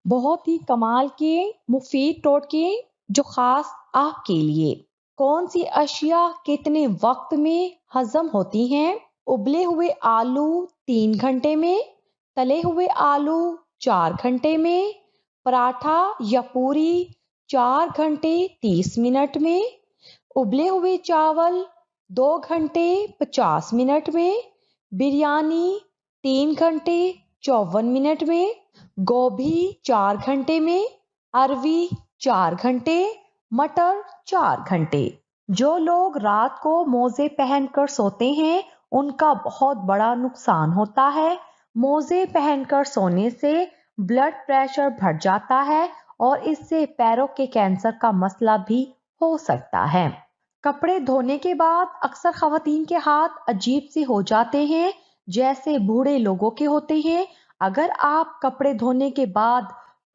بہت ہی کمال کے مفید ٹوٹکے جو خاص آپ کے لیے۔ کون سی اشیاء کتنے وقت میں ہضم ہوتی ہیں؟ ابلے ہوئے آلو 3 گھنٹے میں، تلے ہوئے آلو 4 گھنٹے میں، پراٹھا یا پوری 4 گھنٹے 30 منٹ میں، ابلے ہوئے چاول 2 گھنٹے 50 منٹ میں، بریانی 3 گھنٹے 54 منٹ میں، گوبھی 4 گھنٹے میں، اروی 4 گھنٹے، مٹر 4 گھنٹے۔ جو لوگ رات کو موزے پہن کر سوتے ہیں ان کا بہت بڑا نقصان ہوتا ہے۔ موزے پہن کر سونے سے بلڈ پریشر بڑھ جاتا ہے اور اس سے پیروں کے کینسر کا مسئلہ بھی ہو سکتا ہے۔ کپڑے دھونے کے بعد اکثر خواتین کے ہاتھ عجیب سے ہو جاتے ہیں جیسے بوڑھے لوگوں کے ہوتے ہیں۔ اگر آپ کپڑے دھونے کے بعد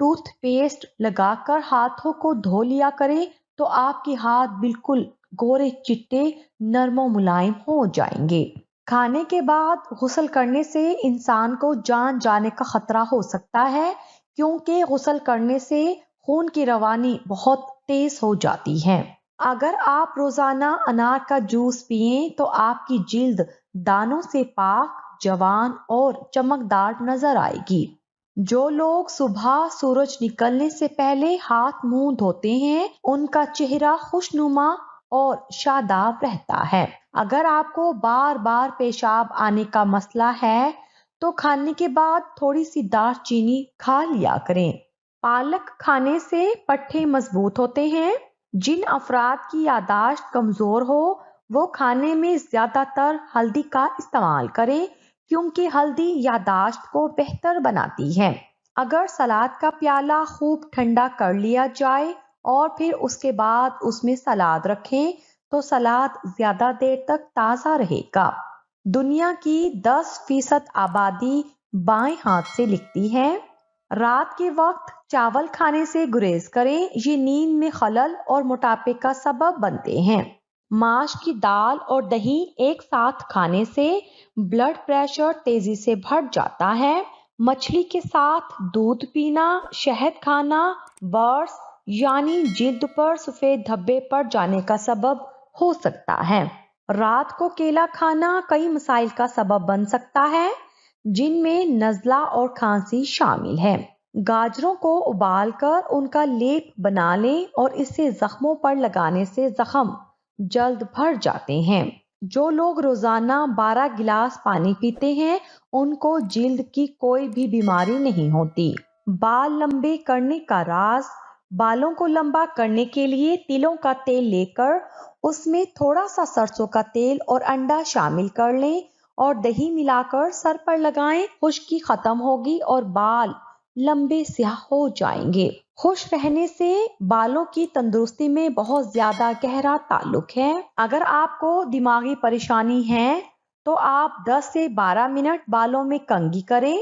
ٹوتھ پیسٹ لگا کر ہاتھوں کو دھو لیا کریں تو آپ کے ہاتھ بالکل گورے چٹے نرم و ملائم ہو جائیں گے۔ کھانے کے بعد غسل کرنے سے انسان کو جان جانے کا خطرہ ہو سکتا ہے کیونکہ غسل کرنے سے خون کی روانی بہت تیز ہو جاتی ہے۔ اگر آپ روزانہ انار کا جوس پئیں تو آپ کی جلد دانوں سے پاک، جوان اور چمکدار نظر آئے گی۔ جو لوگ صبح سورج نکلنے سے پہلے ہاتھ منہ دھوتے ہیں ان کا چہرہ خوشنما اور شاداب رہتا ہے۔ اگر آپ کو بار بار پیشاب آنے کا مسئلہ ہے تو کھانے کے بعد تھوڑی سی دار چینی کھا لیا کریں۔ پالک کھانے سے پٹھے مضبوط ہوتے ہیں۔ جن افراد کی یادداشت کمزور ہو وہ کھانے میں زیادہ تر ہلدی کا استعمال کریں کیونکہ ہلدی یادداشت کو بہتر بناتی ہے۔ اگر سلاد کا پیالہ خوب ٹھنڈا کر لیا جائے اور پھر اس کے بعد اس میں سلاد رکھیں تو سلاد زیادہ دیر تک تازہ رہے گا۔ دنیا کی 10% آبادی بائیں ہاتھ سے لکھتی ہے۔ رات کے وقت چاول کھانے سے گریز کریں، یہ نیند میں خلل اور موٹاپے کا سبب بنتے ہیں۔ ماش کی دال اور دہی ایک ساتھ کھانے سے بلڈ پریشر تیزی سے بڑھ جاتا ہے۔ مچھلی کے ساتھ دودھ پینا، شہد کھانا برس یعنی جلد پر سفید دھبے پڑ جانے کا سبب ہو سکتا ہے۔ رات کو کیلا کھانا کئی مسائل کا سبب بن سکتا ہے جن میں نزلہ اور کھانسی شامل ہے۔ گاجروں کو ابال کر ان کا لیپ بنا لیں اور اسے زخموں پر لگانے سے زخم جلد بھر جاتے ہیں۔ جو لوگ روزانہ 12 گلاس پانی پیتے ہیں ان کو جلد کی کوئی بھی بیماری نہیں ہوتی۔ بال لمبے کرنے کا راز: بالوں کو لمبا کرنے کے لیے تلوں کا تیل لے کر اس میں تھوڑا سا سرسوں کا تیل اور انڈا شامل کر لیں اور دہی ملا کر سر پر لگائیں۔ خشکی ختم ہوگی اور بال لمبے سیاہ ہو جائیں گے۔ خوش رہنے سے بالوں کی تندرستی میں بہت زیادہ گہرا تعلق ہے۔ اگر آپ کو دماغی پریشانی ہے تو آپ 10 سے 12 منٹ بالوں میں کنگھی کریں،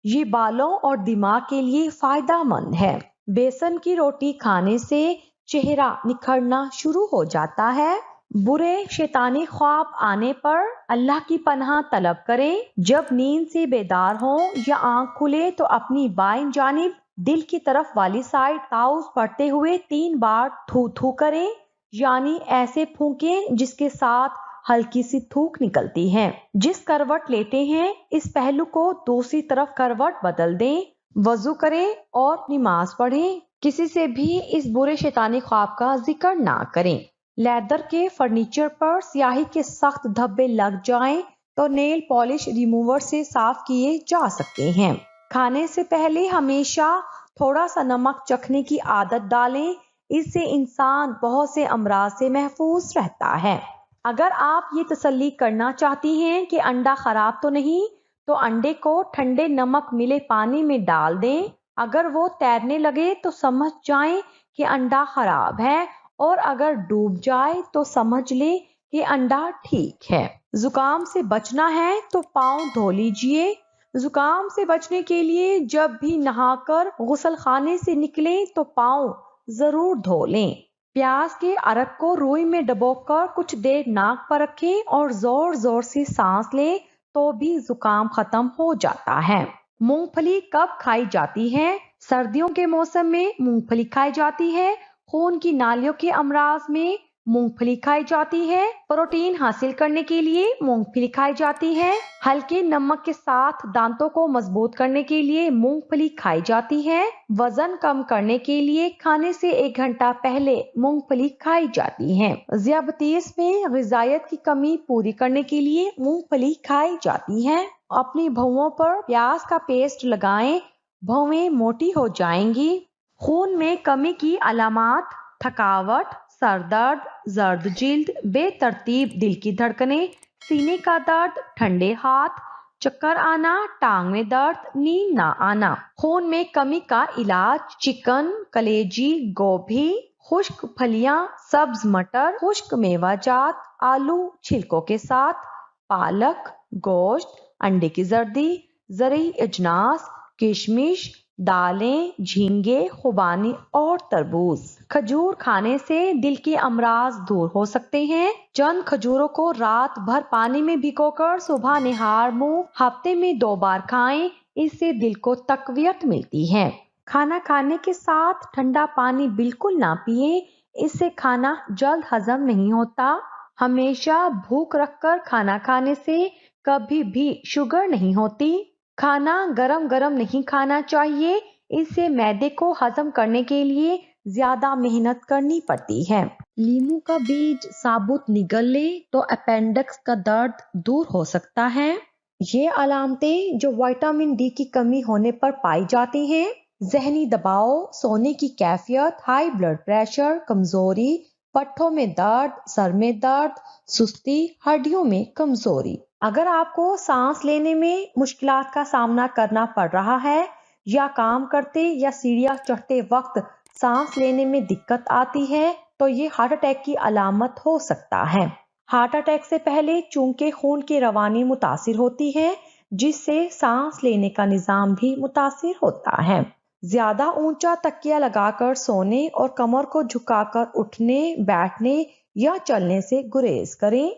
یہ بالوں اور دماغ کے لیے فائدہ مند ہے۔ بیسن کی روٹی کھانے سے چہرہ نکھرنا شروع ہو جاتا ہے۔ برے شیطانی خواب آنے پر اللہ کی پناہ طلب کریں۔ جب نیند سے بیدار ہوں یا آنکھ کھلے تو اپنی بائیں جانب دل کی طرف والی سائڈ تاؤز پڑھتے ہوئے 3 بار تھو تھو کریں، یعنی ایسے پھونکیں جس کے ساتھ ہلکی سی تھوک نکلتی ہے۔ جس کروٹ لیٹے ہیں اس پہلو کو دوسری طرف کروٹ بدل دیں، وضو کریں اور نماز پڑھیں۔ کسی سے بھی اس برے شیطانی خواب کا ذکر نہ کریں۔ لیدر کے فرنیچر پر سیاہی کے سخت دھبے لگ جائیں تو نیل پالش ریموور سے صاف کیے جا سکتے ہیں۔ کھانے سے پہلے ہمیشہ تھوڑا سا نمک چکھنے کی عادت ڈالیں، اس سے انسان بہت سے امراض سے محفوظ رہتا ہے۔ اگر آپ یہ تسلی کرنا چاہتی ہیں کہ انڈا خراب تو نہیں تو انڈے کو ٹھنڈے نمک ملے پانی میں ڈال دیں۔ اگر وہ تیرنے لگے تو سمجھ جائیں کہ انڈا خراب ہے اور اگر ڈوب جائے تو سمجھ لیں کہ انڈا ٹھیک ہے۔ زکام سے بچنا ہے تو پاؤں دھو لیجئے۔ زکام سے بچنے کے لیے جب بھی نہا کر غسل خانے سے نکلیں تو پاؤں ضرور دھو لیں۔ پیاز کے عرق کو روئی میں ڈبو کر کچھ دیر ناک پر رکھیں اور زور زور سے سانس لیں تو بھی زکام ختم ہو جاتا ہے۔ مونگ پھلی کب کھائی جاتی ہے؟ سردیوں کے موسم میں مونگ پھلی کھائی جاتی ہے۔ خون کی نالیوں کے امراض میں مونگ پھلی کھائی جاتی ہے۔ پروٹین حاصل کرنے کے لیے مونگ پھلی کھائی جاتی ہے۔ ہلکے نمک کے ساتھ دانتوں کو مضبوط کرنے کے لیے مونگ پھلی کھائی جاتی ہے۔ وزن کم کرنے کے لیے کھانے سے 1 گھنٹہ پہلے مونگ پھلی کھائی جاتی ہے۔ ذیابیطس میں غذائیت کی کمی پوری کرنے کے لیے مونگ پھلی کھائی جاتی ہے۔ اپنی بھوؤں پر پیاز کا پیسٹ لگائیں، بھویں موٹی ہو جائیں گی۔ خون میں کمی کی علامات: تھکاوٹ، سر درد، زرد جلد، بے ترتیب دل کی دھڑکنیں، سینے کا درد، ٹھنڈے ہاتھ، چکر آنا، ٹانگ میں درد، نیند نہ آنا۔ خون میں کمی کا علاج: چکن، کلیجی، گوبھی، خشک پھلیاں، سبز مٹر، خشک میوہ جات، آلو چھلکوں کے ساتھ، پالک، گوشت، انڈے کی زردی، زرعی اجناس، کشمش، دالیں، جھینگے، خوبانی اور تربوز۔ کھجور کھانے سے دل کے امراض دور ہو سکتے ہیں۔ چند کھجوروں کو رات بھر پانی میں بھگو کر صبح نہار منہ ہفتے میں 2 بار کھائیں، اس سے دل کو تقویت ملتی ہے۔ کھانا کھانے کے ساتھ ٹھنڈا پانی بالکل نہ پئیں، اس سے کھانا جلد ہضم نہیں ہوتا۔ ہمیشہ بھوک رکھ کر کھانا کھانے سے کبھی بھی شوگر نہیں ہوتی۔ کھانا گرم گرم نہیں کھانا چاہیے، اس سے معدے کو ہضم کرنے کے لیے زیادہ محنت کرنی پڑتی ہے۔ لیموں کا بیج ثابت نگل لے تو اپینڈکس کا درد دور ہو سکتا ہے۔ یہ علامتیں جو وٹامن ڈی کی کمی ہونے پر پائی جاتی ہیں: ذہنی دباؤ، سونے کی کیفیت، ہائی بلڈ پریشر، کمزوری، پٹھوں میں درد، سر میں درد، سستی، ہڈیوں میں کمزوری۔ اگر آپ کو سانس لینے میں مشکلات کا سامنا کرنا پڑ رہا ہے یا کام کرتے یا سیڑھیاں چڑھتے وقت سانس لینے میں دقت آتی ہے تو یہ ہارٹ اٹیک کی علامت ہو سکتا ہے۔ ہارٹ اٹیک سے پہلے چونکہ خون کی روانی متاثر ہوتی ہے، جس سے سانس لینے کا نظام بھی متاثر ہوتا ہے۔ زیادہ اونچا تکیہ لگا کر سونے اور کمر کو جھکا کر اٹھنے، بیٹھنے یا چلنے سے گریز کریں۔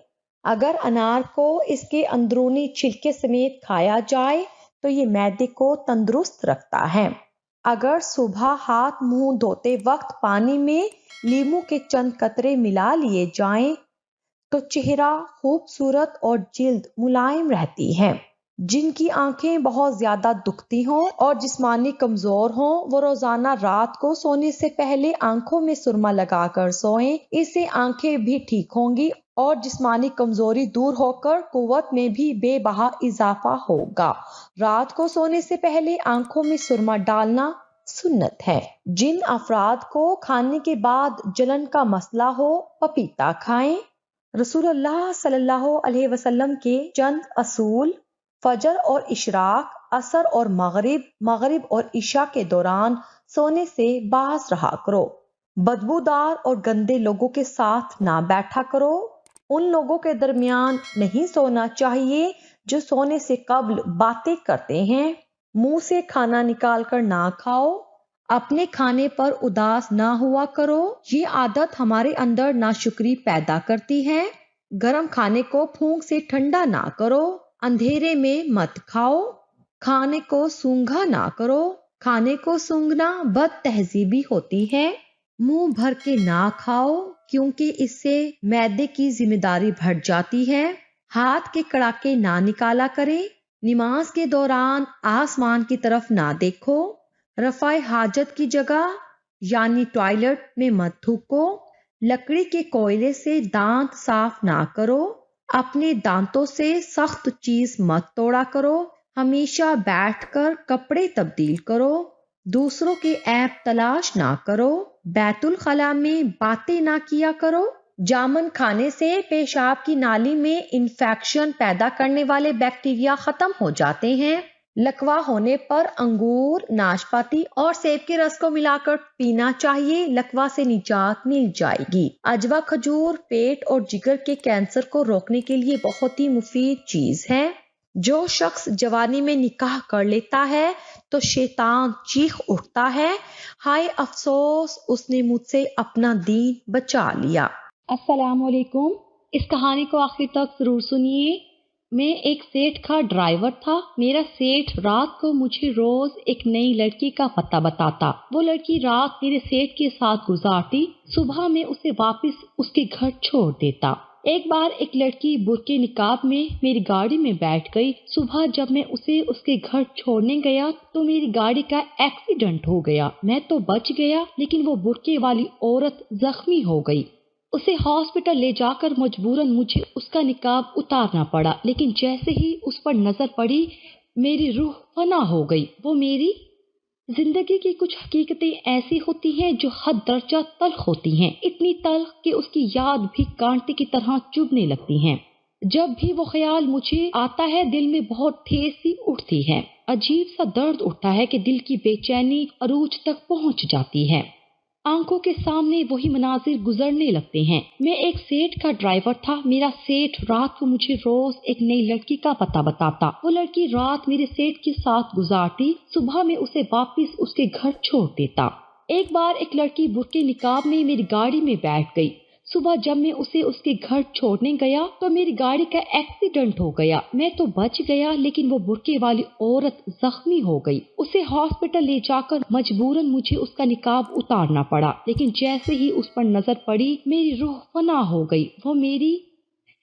اگر انار کو اس کے اندرونی چھلکے سمیت کھایا جائے تو یہ معدے کو تندرست رکھتا ہے۔ اگر صبح ہاتھ منہ دھوتے وقت پانی میں لیموں کے چند قطرے ملا لیے جائیں تو چہرہ خوبصورت اور جلد ملائم رہتی ہے۔ جن کی آنکھیں بہت زیادہ دکھتی ہوں اور جسمانی کمزور ہوں، وہ روزانہ رات کو سونے سے پہلے آنکھوں میں سرما لگا کر سوئیں، اس سے آنکھیں بھی ٹھیک ہوں گی اور جسمانی کمزوری دور ہو کر قوت میں بھی بے بہا اضافہ ہوگا۔ رات کو سونے سے پہلے آنکھوں میں سرما ڈالنا سنت ہے۔ جن افراد کو کھانے کے بعد جلن کا مسئلہ ہو، پپیتا کھائیں۔ رسول اللہ صلی اللہ علیہ وسلم کے چند اصول: فجر اور اشراق، عصر اور مغرب اور عشاء کے دوران سونے سے باز رہا کرو۔ بدبودار اور گندے لوگوں کے ساتھ نہ بیٹھا کرو۔ ان لوگوں کے درمیان نہیں سونا چاہیے جو سونے سے قبل باتیں کرتے ہیں۔ منہ سے کھانا نکال کر نہ کھاؤ۔ اپنے کھانے پر اداس نہ ہوا کرو، یہ عادت ہمارے اندر ناشکری پیدا کرتی ہے۔ گرم کھانے کو پھونک سے ٹھنڈا نہ کرو۔ اندھیرے میں مت کھاؤ۔ کھانے کو سونگھا نہ کرو، کھانے کو سونگھنا بد تہذیبی ہوتی ہے۔ منہ بھر کے نہ کھاؤ کیونکہ اس سے معدے کی ذمہ داری بڑھ جاتی ہے۔ ہاتھ کے کڑاکے نہ نکالا کریں۔ نماز کے دوران آسمان کی طرف نہ دیکھو۔ رفع حاجت کی جگہ یعنی ٹوائلٹ میں مت تھوکو۔ لکڑی کے کوئلے سے دانت صاف نہ کرو۔ اپنے دانتوں سے سخت چیز مت توڑا کرو۔ ہمیشہ بیٹھ کر کپڑے تبدیل کرو۔ دوسروں کے عیب تلاش نہ کرو۔ بیت الخلاء میں باتیں نہ کیا کرو۔ جامن کھانے سے پیشاب کی نالی میں انفیکشن پیدا کرنے والے بیکٹیریا ختم ہو جاتے ہیں۔ لکوا ہونے پر انگور، ناشپاتی اور سیب کے رس کو ملا کر پینا چاہیے، لکوا سے نجات مل جائے گی۔ عجوہ کھجور پیٹ اور جگر کے کینسر کو روکنے کے لیے بہت ہی مفید چیز ہے۔ جو شخص جوانی میں نکاح کر لیتا ہے تو شیطان چیخ اٹھتا ہے، ہائے افسوس، اس نے مجھ سے اپنا دین بچا لیا۔ السلام علیکم۔ اس کہانی کو آخر تک ضرور سنیے۔ میں ایک सेठ का ड्राइवर था। मेरा सेठ रात को मुझे रोज एक नई लड़की का पता बताता। वो लड़की रात मेरे सेठ के साथ गुजारती, सुबह में उसे वापस उसके घर छोड़ देता। एक बार एक लड़की बुर्के निकाब में मेरी गाड़ी में बैठ गई। सुबह जब मैं उसे उसके घर छोड़ने गया तो मेरी गाड़ी का एक्सीडेंट हो गया। मैं तो बच गया, लेकिन वो बुर्के वाली औरत जख्मी हो गई। उसे हॉस्पिटल ले जाकर मजबूरन मुझे उसका निकाब उतारना पड़ा, लेकिन जैसे ही उस पर नजर पड़ी मेरी रूह फना हो गई। वो मेरी जिंदगी की कुछ हकीकतें ऐसी होती हैं जो हद दर्जा तल्ख होती हैं, इतनी तल्ख कि उसकी याद भी कांटे की तरह चुभने लगती हैं। जब भी वो ख्याल मुझे आता है दिल में बहुत ठेस सी उठती है, अजीब सा दर्द उठता है कि दिल की बेचैनी अरूज तक पहुंच जाती है। आंखों के सामने वही मनाजिर गुजरने लगते हैं। मैं एक सेठ का ड्राइवर था। मेरा सेठ रात को मुझे रोज एक नई लड़की का पता बताता। वो लड़की रात मेरे सेठ के साथ गुजारती, सुबह में उसे वापस उसके घर छोड़ देता। एक बार एक लड़की बुर्के निकाब में मेरी गाड़ी में बैठ गई। सुबह जब मैं उसे उसके घर छोड़ने गया तो मेरी गाड़ी का एक्सीडेंट हो गया। मैं तो बच गया, लेकिन वो बुर्के वाली औरत जख्मी हो गई। उसे हॉस्पिटल ले जाकर मजबूरन मुझे उसका निकाब उतारना पड़ा, लेकिन जैसे ही उस पर नजर पड़ी मेरी रूह फना हो गई। वो मेरी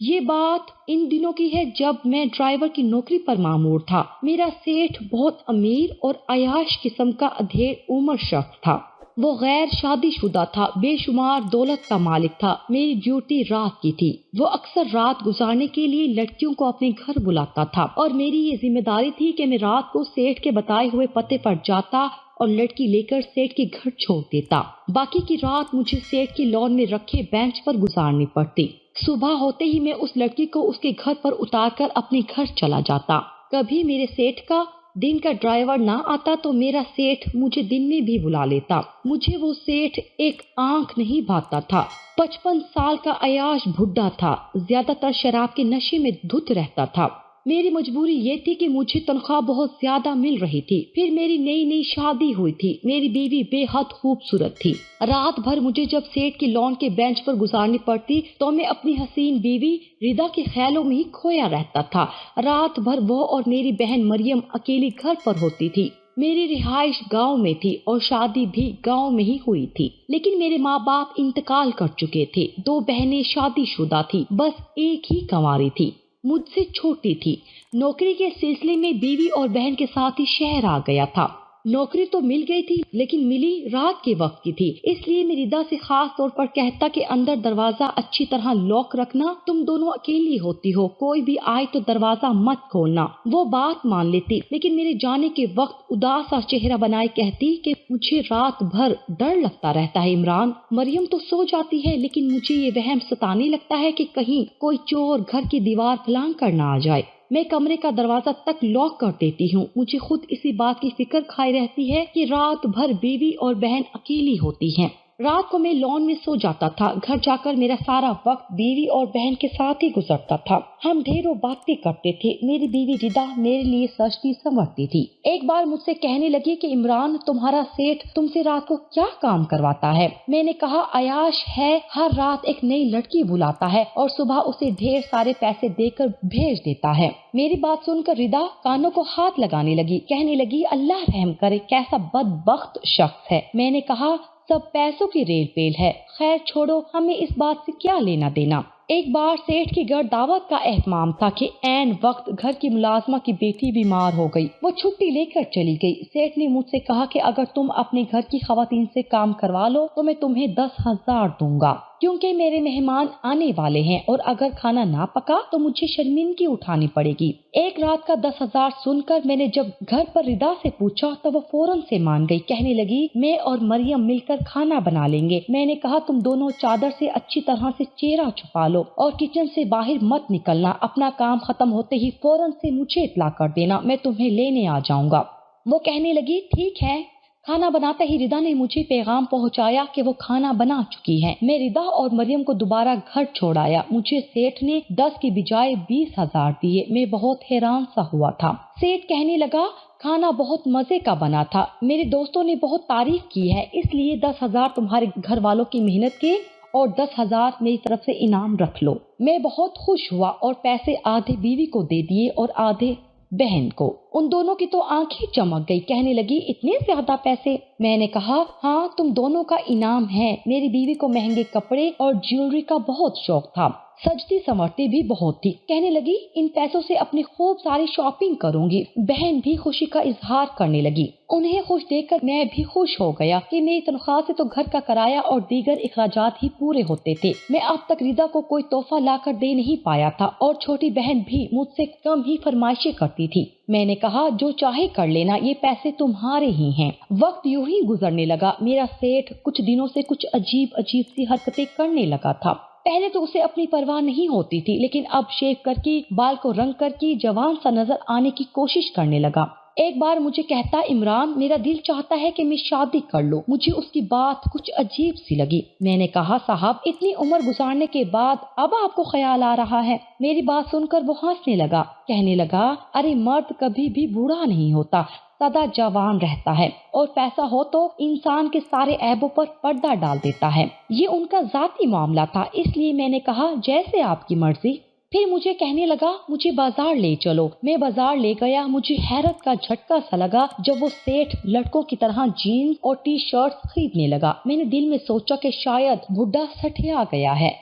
ये बात इन दिनों की है जब मैं ड्राइवर की नौकरी पर मामूर था। मेरा सेठ बहुत अमीर और अयाश किस्म का अधेड़ उम्र शख्स था। वो गैर शादीशुदा था, बेशुमार दौलत का मालिक था। मेरी ड्यूटी रात की थी। वो अक्सर रात गुजारने के लिए लड़कियों को अपने घर बुलाता था और मेरी ये जिम्मेदारी थी कि मैं रात को सेठ के बताए हुए पते पर जाता और लड़की लेकर सेठ के घर छोड़ देता। बाकी की रात मुझे सेठ की लॉन में रखे बेंच पर गुजारनी पड़ती। सुबह होते ही मैं उस लड़की को उसके घर पर उतारकर अपने घर चला जाता। कभी मेरे सेठ का दिन का ड्राइवर ना आता तो मेरा सेठ मुझे दिन में भी बुला लेता। मुझे वो सेठ एक आंख नहीं भाता था। 55 साल का अयाश बुढ़ा था, ज्यादातर शराब के नशे में धुत रहता था। मेरी मजबूरी ये थी कि मुझे तनख्वाह बहुत ज्यादा मिल रही थी। फिर मेरी नई नई शादी हुई थी। मेरी बीवी बेहद खूबसूरत थी। रात भर मुझे जब सेठ की लॉन के बेंच पर गुजारनी पड़ती तो मैं अपनी हसीन बीवी रिदा के ख्यालों में ही खोया रहता था। रात भर वो और मेरी बहन मरियम अकेली घर पर होती थी। मेरी रिहाइश गांव में थी और शादी भी गांव में ही हुई थी, लेकिन मेरे माँ बाप इंतकाल कर चुके थे। 2 बहनें शादीशुदा थी, बस एक ही कंवारी थी, मुझसे छोटी थी। नौकरी के सिलसिले में बीवी और बहन के साथ ही शहर आ गया था। नौकरी तो मिल गई थी, लेकिन मिली रात के वक्त की थी, इसलिए मैं रिदा से खास तौर पर कहता कि अंदर दरवाजा अच्छी तरह लॉक रखना, तुम दोनों अकेली होती हो, कोई भी आए तो दरवाजा मत खोलना। वो बात मान लेती, लेकिन मेरे जाने के वक्त उदास सा चेहरा बनाए कहती कि मुझे रात भर डर लगता रहता है इमरान। मरियम तो सो जाती है, लेकिन मुझे ये वहम सताने लगता है कि कहीं कोई चोर घर की दीवार फलांग कर ना आ जाए। मैं कमरे का दरवाजा तक लॉक कर देती हूँ। मुझे खुद इसी बात की फिक्र खाई रहती है कि रात भर बीवी और बहन अकेली होती हैं। रात को मैं लॉन में सो जाता था। घर जाकर मेरा सारा वक्त बीवी और बहन के साथ ही गुजरता था। हम ढेरों बातें करते थे। मेरी बीवी रिदा मेरे लिए सजती संवरती थी। एक बार मुझसे कहने लगी कि इमरान, तुम्हारा सेठ तुमसे रात को क्या काम करवाता है? मैंने कहा, अयाश है, हर रात एक नई लड़की बुलाता है और सुबह उसे ढेर सारे पैसे देकर भेज देता है। मेरी बात सुनकर रिदा कानों को हाथ लगाने लगी, कहने लगी, अल्लाह रहम करे, कैसा बदबख्त शख्स है। मैंने कहा, सब पैसों की रेल पेल है, खैर छोड़ो, हमें इस बात से क्या लेना देना। एक बार सेठ के घर दावत का एहतमाम था कि ऐन वक्त घर की मुलाजमा की बेटी बीमार हो गई। वो छुट्टी लेकर चली गई। सेठ ने मुझसे कहा कि अगर तुम अपने घर की खवातीन से काम करवा लो तो मैं तुम्हें 10,000 दूंगा, क्योंकि मेरे मेहमान आने वाले हैं और अगर खाना ना पका तो मुझे शर्मिंदगी उठानी पड़ेगी। एक रात का 10,000 सुनकर मैंने जब घर पर रिदा से पूछा तो वो फौरन से मान गई। कहने लगी, मैं और मरियम मिलकर खाना बना लेंगे। मैंने कहा, तुम दोनों चादर से अच्छी तरह से चेहरा छुपा लो और किचन से बाहर मत निकलना। अपना काम खत्म होते ही फौरन से मुझे इत्तला कर देना, मैं तुम्हें लेने आ जाऊंगा। वो कहने लगी, ठीक है। खाना बनाते ही रिदा ने मुझे पैगाम पहुंचाया कि वो खाना बना चुकी है। मैं रिदा और मरियम को दोबारा घर छोड़ आया। मुझे सेठ ने 10 की बजाय 20,000 दिए। मैं बहुत हैरान सा हुआ था। सेठ कहने लगा, खाना बहुत मजे का बना था, मेरे दोस्तों ने बहुत तारीफ की है, इसलिए 10,000 तुम्हारे घर वालों की मेहनत के और 10,000 मेरी तरफ से इनाम रख लो। मैं बहुत खुश हुआ और पैसे आधे बीवी को दे दिए और आधे बहन को। उन दोनों की तो आंखें चमक गई, कहने लगी इतने ज्यादा पैसे। मैंने कहा हाँ, तुम दोनों का इनाम है। मेरी बीवी को महंगे कपड़े और ज्वेलरी का बहुत शौक था, सजती संवरती भी बहुत थी। कहने लगी इन पैसों से अपनी खूब सारी शॉपिंग करूंगी। बहन भी खुशी का इजहार करने लगी। उन्हें खुश देखकर मैं भी खुश हो गया कि मेरी तनख्वाह से तो घर का किराया और दीगर अखराजात ही पूरे होते थे। मैं अब तक रिदा को कोई तोहफा लाकर दे नहीं पाया था और छोटी बहन भी मुझसे कम ही फरमाइशें करती थी। मैंने कहा जो चाहे कर लेना, ये पैसे तुम्हारे ही हैं। वक्त यूं ही गुजरने लगा। मेरा सेठ कुछ दिनों से कुछ अजीब अजीब सी हरकतें करने लगा था। पहले तो उसे अपनी परवाह नहीं होती थी, लेकिन अब शेव करके, बाल को रंग करके जवान सा नजर आने की कोशिश करने लगा। एक बार मुझे कहता, इमरान मेरा दिल चाहता है कि मैं शादी कर लूं। मुझे उसकी बात कुछ अजीब सी लगी। मैंने कहा साहब, इतनी उम्र गुजारने के बाद अब आपको ख्याल आ रहा है? मेरी बात सुनकर वो हंसने लगा, कहने लगा अरे मर्द कभी भी बूढ़ा नहीं होता, सदा जवान रहता है, और पैसा हो तो इंसान के सारे ऐबों पर पर्दा डाल देता है। ये उनका जाती मामला था, इसलिए मैंने कहा जैसे आपकी मर्जी। फिर मुझे कहने लगा मुझे बाजार ले चलो। मैं बाजार ले गया। मुझे हैरत का झटका सा लगा जब वो सेठ लड़कों की तरह जीन्स और टी शर्ट खरीदने लगा। मैंने दिल में सोचा कि शायद बुढ़ा सठिया गया है,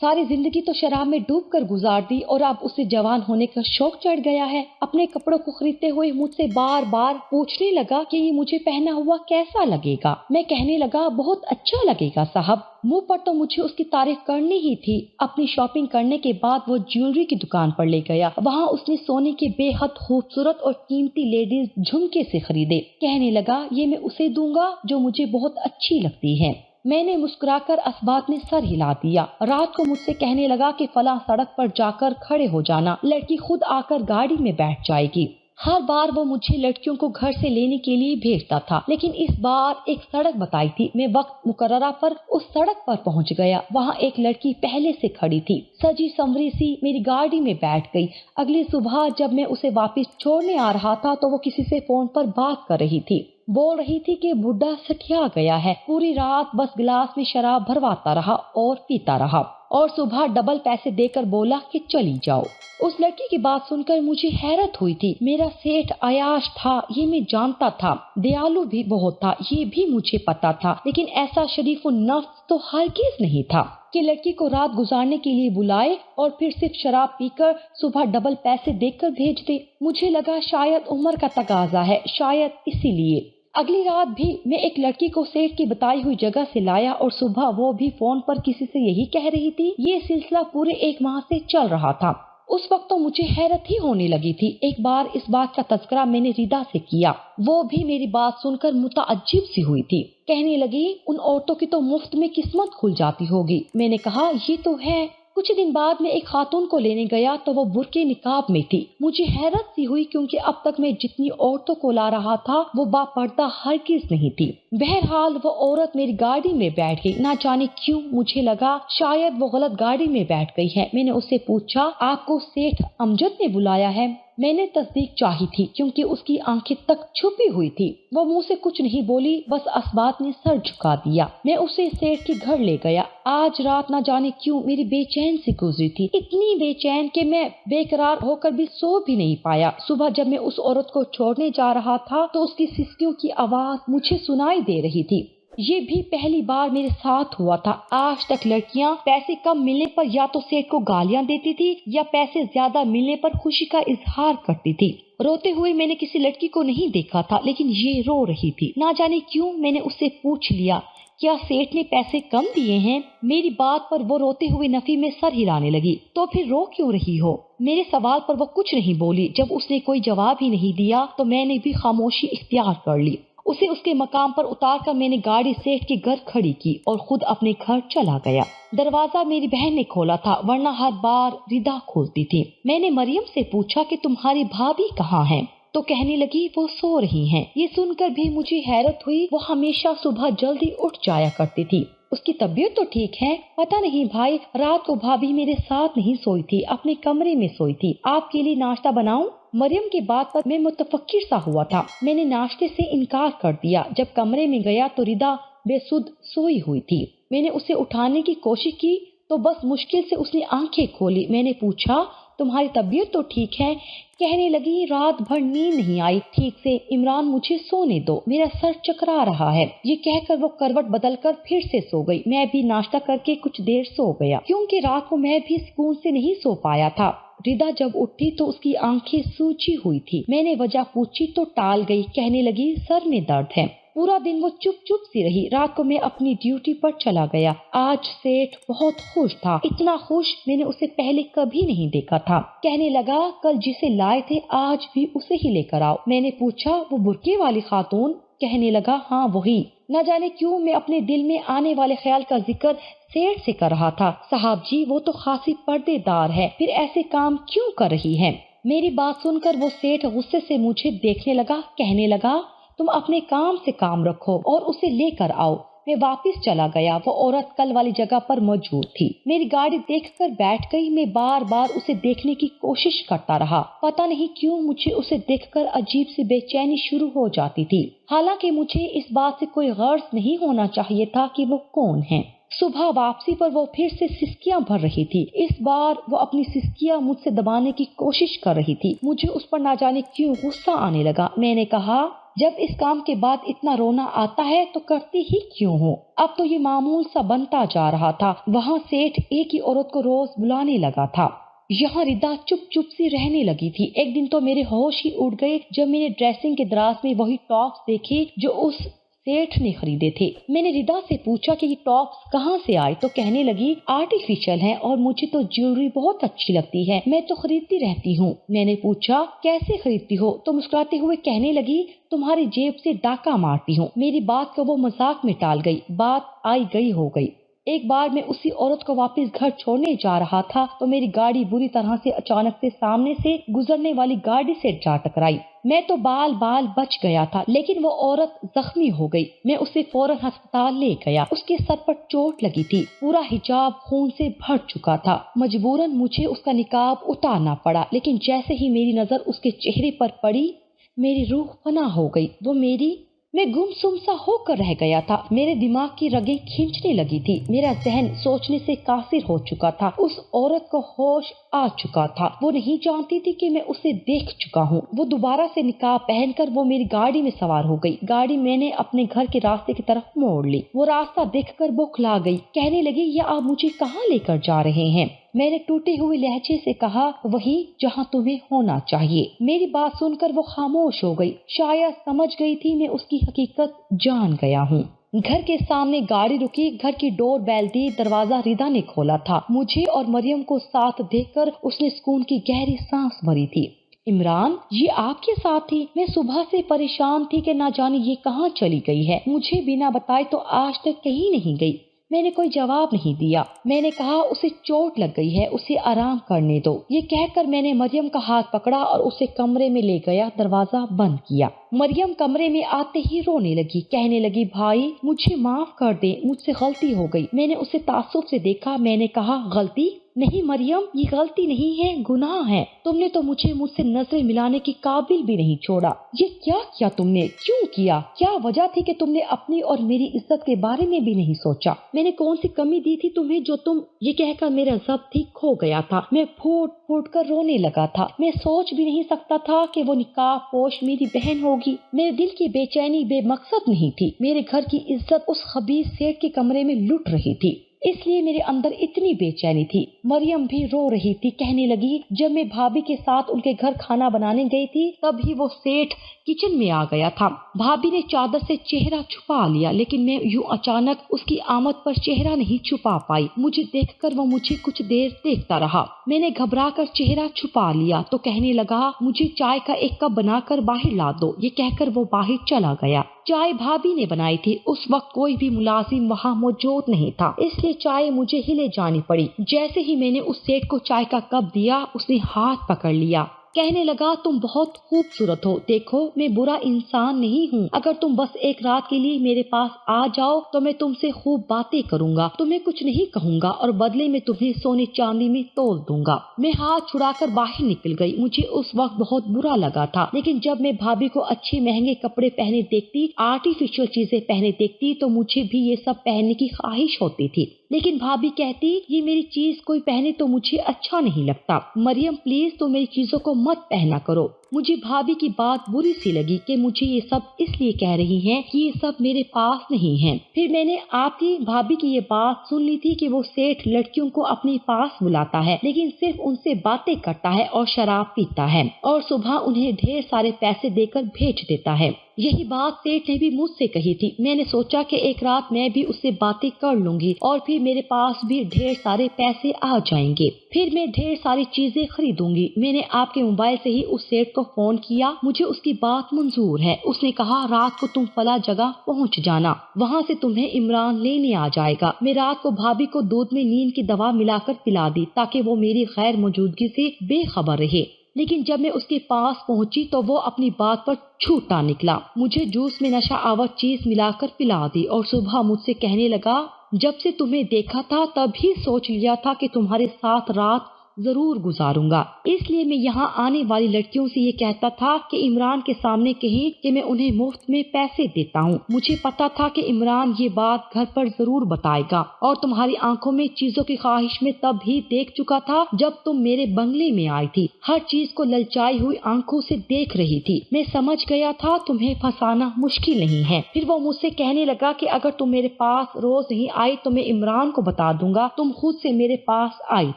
सारी जिंदगी तो शराब में डूब कर गुजार दी और अब उसे जवान होने का शौक चढ़ गया है। अपने कपड़ों को खरीदते हुए मुझसे बार बार पूछने लगा कि ये मुझे पहना हुआ कैसा लगेगा। मैं कहने लगा बहुत अच्छा लगेगा साहब। मुंह पर तो मुझे उसकी तारीफ करनी ही थी। अपनी शॉपिंग करने के बाद वो ज्वेलरी की दुकान पर ले गया। वहाँ उसने सोने के बेहद खूबसूरत और कीमती लेडीज झुमके से खरीदे। कहने लगा ये मैं उसे दूंगा जो मुझे बहुत अच्छी लगती है। मैंने मुस्कुराकर असबात में सर हिला दिया। रात को मुझसे कहने लगा कि फला सड़क पर जाकर खड़े हो जाना, लड़की खुद आकर गाड़ी में बैठ जाएगी। हर बार वो मुझे लड़कियों को घर से लेने के लिए भेजता था, लेकिन इस बार एक सड़क बताई थी। मैं वक्त मुकर्ररा पर उस सड़क पर पहुंच गया। वहाँ एक लड़की पहले से खड़ी थी, सजी संवरी सी मेरी गाड़ी में बैठ गई। अगली सुबह जब मैं उसे वापस छोड़ने आ रहा था तो वो किसी से फोन पर बात कर रही थी। बोल रही थी कि बुढ़ा सठिया गया है। पूरी रात बस गिलास में शराब भरवाता रहा और पीता रहा और सुबह डबल पैसे देकर बोला कि चली जाओ। उस लड़की की बात सुनकर मुझे हैरत हुई थी। मेरा सेठ अयाश था, ये मैं जानता था। दयालु भी बहुत था, ये भी मुझे पता था, लेकिन ऐसा शरीफ नफ्स तो हरगिज़ नहीं था कि लड़की को रात गुजारने के लिए बुलाए और फिर सिर्फ शराब पीकर सुबह डबल पैसे देकर भेज दे। मुझे लगा शायद उम्र का तकाजा है, शायद इसीलिए। अगली रात भी मैं एक लड़की को सेठ की बताई हुई जगह से लाया और सुबह वो भी फोन पर किसी से यही कह रही थी। ये सिलसिला पूरे 1 माह से चल रहा था। उस वक्त तो मुझे हैरत ही होने लगी थी। एक बार इस बात का तज़किरा मैंने रिदा से किया। वो भी मेरी बात सुनकर मुतअज्जिब सी हुई थी। कहने लगी उन औरतों की तो मुफ्त में किस्मत खुल जाती होगी। मैंने कहा ये तो है। कुछ दिन बाद मैं एक खातून को लेने गया तो वो बुर्के निकाब में थी। मुझे हैरत सी हुई क्योंकि अब तक मैं जितनी औरतों को ला रहा था वो बापर्दा हरगिज़ नहीं थी। बहरहाल वो औरत मेरी गाड़ी में बैठ गई। ना जाने क्यों मुझे लगा शायद वो गलत गाड़ी में बैठ गई है। मैंने उससे पूछा आपको सेठ अमजद ने बुलाया है? मैंने तस्दीक चाही थी क्योंकि उसकी आंखें तक छुपी हुई थी। वो मुंह से कुछ नहीं बोली, बस असबात ने सर झुका दिया। मैं उसे सेठ के घर ले गया। आज रात ना जाने क्यों मेरी बेचैन सी गुजरी थी, इतनी बेचैन कि मैं बेकरार होकर भी सो भी नहीं पाया। सुबह जब मैं उस औरत को छोड़ने जा रहा था तो उसकी सिसकियों की आवाज मुझे सुनाई दे रही थी। ये भी पहली बार मेरे साथ हुआ था। आज तक लड़कियां पैसे कम मिलने पर या तो सेठ को गालियां देती थी या पैसे ज्यादा मिलने पर खुशी का इजहार करती थी। रोते हुए मैंने किसी लड़की को नहीं देखा था, लेकिन ये रो रही थी। ना जाने क्यों मैंने उससे पूछ लिया क्या सेठ ने पैसे कम दिए हैं? मेरी बात पर वो रोते हुए नफी में सर हिलाने लगी। तो फिर रो क्यों रही हो? मेरे सवाल पर वो कुछ नहीं बोली। जब उसने कोई जवाब ही नहीं दिया तो मैंने भी खामोशी इख्तियार कर ली। उसे उसके मकाम पर उतार कर मैंने गाड़ी सेठ के घर खड़ी की और खुद अपने घर चला गया। दरवाजा मेरी बहन ने खोला था, वरना हर बार रिदा खोलती थी। मैंने मरियम से पूछा कि तुम्हारी भाभी कहाँ हैं? तो कहने लगी वो सो रही हैं। ये सुनकर भी मुझे हैरत हुई। वो हमेशा सुबह जल्दी उठ जाया करती थी। उसकी तबीयत तो ठीक है? पता नहीं भाई, रात को भाभी मेरे साथ नहीं सोई थी, अपने कमरे में सोई थी। आपके लिए नाश्ता बनाऊं? मरियम की बात पर मैं मुतफक्किर सा हुआ था। मैंने नाश्ते से इनकार कर दिया। जब कमरे में गया तो रिदा بے سدھ सोई हुई थी। मैंने उसे उठाने की कोशिश की तो बस मुश्किल से उसने आंखें खोली। मैंने पूछा, तुम्हारी तबीयत तो ठीक है? कहने लगी, रात भर नींद नहीं आई ठीक से, इमरान मुझे सोने दो, मेरा सर चकरा रहा है। ये कहकर वो करवट बदलकर फिर से सो गई। मैं भी नाश्ता करके कुछ देर सो गया, क्योंकि रात को मैं भी सुकून से नहीं सो पाया था। रिदा जब उठी तो उसकी आंखें सूजी हुई थी। मैंने वजह पूछी तो टाल गई। कहने लगी, सर में दर्द है। पूरा दिन वो चुप चुप सी रही। रात को मैं अपनी ड्यूटी पर चला गया। आज सेठ बहुत खुश था, इतना खुश मैंने उसे पहले कभी नहीं देखा था। कहने लगा, कल जिसे लाए थे आज भी उसे ही लेकर आओ। मैंने पूछा, वो बुर्के वाली खातून? कहने लगा, हाँ वही। न जाने क्यों मैं अपने दिल में आने वाले ख्याल का जिक्र सेठ से कर रहा था। साहब जी, वो तो खासी पर्देदार है, फिर ऐसे काम क्यों कर रही है? मेरी बात सुनकर वो सेठ गुस्से से मुझे देखने लगा। कहने लगा, तुम अपने काम से काम रखो और उसे लेकर आओ। मैं वापस चला गया। वो औरत कल वाली जगह पर मौजूद थी। मेरी गाड़ी देखकर बैठ गई। मैं बार बार उसे देखने की कोशिश करता रहा। पता नहीं क्यों मुझे उसे देखकर अजीब सी बेचैनी शुरू हो जाती थी। हालांकि मुझे इस बात से कोई गर्ज नहीं होना चाहिए था कि वो कौन है। सुबह वापसी पर वो फिर से सिसकियां भर रही थी। इस बार वो अपनी सिसकियां मुझसे दबाने की कोशिश कर रही थी। मुझे उस पर ना जाने क्यों गुस्सा आने लगा। मैंने कहा, जब इस काम के बाद इतना रोना आता है तो करती ही क्यों हो? अब तो ये मामूल सा बनता जा रहा था। वहाँ सेठ एक ही औरत को रोज बुलाने लगा था। यहाँ रिदा चुप चुप सी रहने लगी थी। एक दिन तो मेरे होश ही उड़ गए जब मैंने ड्रेसिंग के दराज में वही टॉप्स देखे जो उस सेठ ने खरीदे थे। मैंने रिदा से पूछा कि ये टॉप्स कहाँ से आए, तो कहने लगी, आर्टिफिशियल हैं और मुझे तो ज्वेलरी बहुत अच्छी लगती है, मैं तो खरीदती रहती हूँ। मैंने पूछा, कैसे खरीदती हो? तो मुस्कुराते हुए कहने लगी, तुम्हारी जेब से डाका मारती हूँ। मेरी बात को वो मजाक में टाल गई। बात आई गई हो गई। एक बार मैं उसी औरत को वापस घर छोड़ने जा रहा था तो मेरी गाड़ी बुरी तरह से अचानक से सामने से गुजरने वाली गाड़ी से जा टकराई। मैं तो बाल बाल बच गया था, लेकिन वो औरत जख्मी हो गई। मैं उसे फौरन अस्पताल ले गया। उसके सर पर चोट लगी थी। पूरा हिजाब खून से भर चुका था। मजबूरन मुझे उसका निकाब उतारना पड़ा, लेकिन जैसे ही मेरी नजर उसके चेहरे पर पड़ी, मेरी रूह फना हो गई। मैं गुमसुम सा होकर रह गया था। मेरे दिमाग की रगें खींचने लगी थी। मेरा जहन सोचने से कासिर हो चुका था। उस औरत को होश आ चुका था। वो नहीं जानती थी कि मैं उसे देख चुका हूँ। वो दोबारा से निकाब पहनकर वो मेरी गाड़ी में सवार हो गई। गाड़ी मैंने अपने घर के रास्ते की तरफ मोड़ ली। वो रास्ता देखकर बौखला गई। कहने लगी, ये आप मुझे कहाँ लेकर जा रहे हैं? मैंने टूटे हुए लहजे से कहा, वही जहाँ तुम्हें होना चाहिए। मेरी बात सुनकर वो खामोश हो गई। शायद समझ गई थी मैं उसकी हकीकत जान गया हूँ। घर के सामने गाड़ी रुकी। घर की डोर बेल दी। दरवाजा रिदा ने खोला था। मुझे और मरियम को साथ देखकर उसने सुकून की गहरी सांस भरी थी। इमरान, ये आपके साथ थी? मैं सुबह से परेशान थी कि ना जाने ये कहाँ चली गई है। मुझे बिना बताए तो आज तक कहीं नहीं गई। मैंने कोई जवाब नहीं दिया। मैंने कहा, उसे चोट लग गई है, उसे आराम करने दो। ये कहकर मैंने मरियम का हाथ पकड़ा और उसे कमरे में ले गया। दरवाजा बंद किया। मरियम कमरे में आते ही रोने लगी। कहने लगी, भाई मुझे माफ कर दे, मुझसे गलती हो गई। मैंने उसे तासुब से देखा। मैंने कहा, गलती नहीं मरियम, ये गलती नहीं है, गुनाह है। तुमने तो मुझसे नजरें मिलाने के काबिल भी नहीं छोड़ा। ये क्या किया तुमने? क्यों किया? क्या वजह थी कि तुमने अपनी और मेरी इज्जत के बारे में भी नहीं सोचा? मैंने कौन सी कमी दी थी तुम्हें जो तुम? ये कहकर मेरा ज़ब्त ही खो गया था। मैं फूट फूट कर रोने लगा था। मैं सोच भी नहीं सकता था कि वो निकाब पोश मेरी बहन होगी। मेरे दिल की बेचैनी बेमकसद नहीं थी। मेरे घर की इज्जत उस खबीस सेठ के कमरे में लुट रही थी, इसलिए मेरे अंदर इतनी बेचैनी थी। मरियम भी रो रही थी। कहने लगी, जब मैं भाभी के साथ उनके घर खाना बनाने गई थी तभी वो सेठ किचन में आ गया था। भाभी ने चादर से चेहरा छुपा लिया, लेकिन मैं यूं अचानक उसकी आमद पर चेहरा नहीं छुपा पाई। मुझे देखकर वो मुझे कुछ देर देखता रहा। मैंने घबरा कर चेहरा छुपा लिया तो कहने लगा, मुझे चाय का एक कप बनाकर बाहर ला दो। ये कहकर वो बाहर चला गया। चाय भाभी ने बनाई थी। उस वक्त कोई भी मुलाजिम वहाँ मौजूद नहीं था, इसलिए चाय मुझे ही ले जानी पड़ी। जैसे ही मैंने उस सेठ को चाय का कप दिया, उसने हाथ पकड़ लिया। کہنے لگا تم بہت خوبصورت ہو، دیکھو میں برا انسان نہیں ہوں، اگر تم بس ایک رات کے لیے میرے پاس آ جاؤ تو میں تم سے خوب باتیں کروں گا، تمہیں کچھ نہیں کہوں گا اور بدلے میں تمہیں سونے چاندی میں تول دوں گا۔ میں ہاتھ چھڑا کر باہر نکل گئی، مجھے اس وقت بہت برا لگا تھا، لیکن جب میں بھابھی کو اچھے مہنگے کپڑے پہنے دیکھتی، آرٹیفیشل چیزیں پہنے دیکھتی تو مجھے بھی یہ سب پہننے کی خواہش ہوتی تھی، لیکن بھابھی کہتی یہ میری چیز کوئی پہنے تو مجھے اچھا نہیں لگتا، مریم پلیز تو میری چیزوں کو مت پہنا کرو۔ مجھے بھابھی کی بات بری سی لگی کہ مجھے یہ سب اس لیے کہہ رہی ہیں کہ یہ سب میرے پاس نہیں ہے۔ پھر میں نے آپ کی بھابھی کی یہ بات سن لی تھی کہ وہ سیٹھ لڑکیوں کو اپنے پاس بلاتا ہے، لیکن صرف ان سے باتیں کرتا ہے اور شراب پیتا ہے اور صبح انہیں ڈھیر سارے پیسے دے کر بھیج دیتا ہے۔ یہی بات سیٹھ نے بھی مجھ سے کہی تھی۔ میں نے سوچا کہ ایک رات میں بھی اس سے باتیں کر لوں گی اور پھر میرے پاس بھی ڈھیر سارے پیسے آ جائیں گے، پھر میں ڈھیر ساری چیزیں خریدوں گی۔ میں نے آپ کے موبائل سے ہی اس سیٹھ کو فون کیا، مجھے اس کی بات منظور ہے۔ اس نے کہا رات کو تم فلاں جگہ پہنچ جانا، وہاں سے تمہیں عمران لینے آ جائے گا۔ میں رات کو بھابھی کو دودھ میں نیند کی دوا ملا کر پلا دی تاکہ وہ میری غیر موجودگی سے بے خبر رہے، لیکن جب میں اس کے پاس پہنچی تو وہ اپنی بات پر جھوٹا نکلا، مجھے جوس میں نشہ آور چیز ملا کر پلا دی اور صبح مجھ سے کہنے لگا جب سے تمہیں دیکھا تھا تب ہی سوچ لیا تھا کہ تمہارے ساتھ رات ضرور گزاروں گا، اس لیے میں یہاں آنے والی لڑکیوں سے یہ کہتا تھا کہ عمران کے سامنے کہیں کہ میں انہیں مفت میں پیسے دیتا ہوں۔ مجھے پتا تھا کہ عمران یہ بات گھر پر ضرور بتائے گا اور تمہاری آنکھوں میں چیزوں کی خواہش میں تب ہی دیکھ چکا تھا جب تم میرے بنگلے میں آئی تھی، ہر چیز کو للچائی ہوئی آنکھوں سے دیکھ رہی تھی، میں سمجھ گیا تھا تمہیں پھنسانا مشکل نہیں ہے۔ پھر وہ مجھ سے کہنے لگا کہ اگر تم میرے پاس روز نہیں آئی تو میں عمران کو بتا دوں گا تم خود سے میرے پاس آئی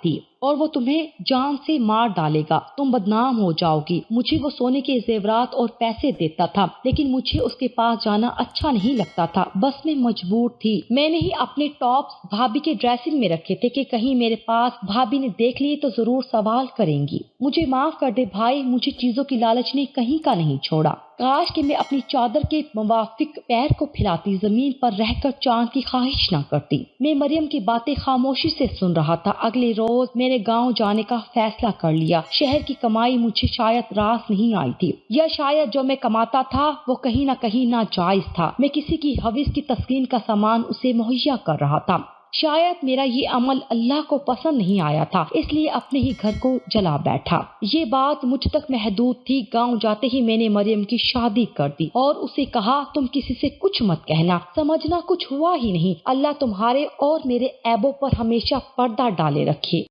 تھی اور وہ تمہیں جان سے مار ڈالے گا، تم بدنام ہو جاؤ گی۔ مجھے وہ سونے کے زیورات اور پیسے دیتا تھا، لیکن مجھے اس کے پاس جانا اچھا نہیں لگتا تھا، بس میں مجبور تھی۔ میں نے ہی اپنے ٹاپس بھابھی کے ڈریسنگ میں رکھے تھے کہ کہیں میرے پاس بھابھی نے دیکھ لیے تو ضرور سوال کریں گی۔ مجھے معاف کر دے بھائی، مجھے چیزوں کی لالچ نے کہیں کا نہیں چھوڑا۔ کاش کہ میں اپنی چادر کے موافق پیر کو پھیلاتی، زمین پر رہ کر چاند کی خواہش نہ کرتی۔ میں مریم کی باتیں خاموشی سے سن رہا تھا۔ اگلے روز میں نے گاؤں جانے کا فیصلہ کر لیا۔ شہر کی کمائی مجھے شاید راس نہیں آئی تھی، یا شاید جو میں کماتا تھا وہ کہیں نہ کہیں ناجائز تھا، میں کسی کی حوث کی تسکین کا سامان اسے مہیا کر رہا تھا۔ شاید میرا یہ عمل اللہ کو پسند نہیں آیا تھا، اس لیے اپنے ہی گھر کو جلا بیٹھا۔ یہ بات مجھ تک محدود تھی۔ گاؤں جاتے ہی میں نے مریم کی شادی کر دی اور اسے کہا تم کسی سے کچھ مت کہنا، سمجھنا کچھ ہوا ہی نہیں، اللہ تمہارے اور میرے عیبوں پر ہمیشہ پردہ ڈالے رکھے۔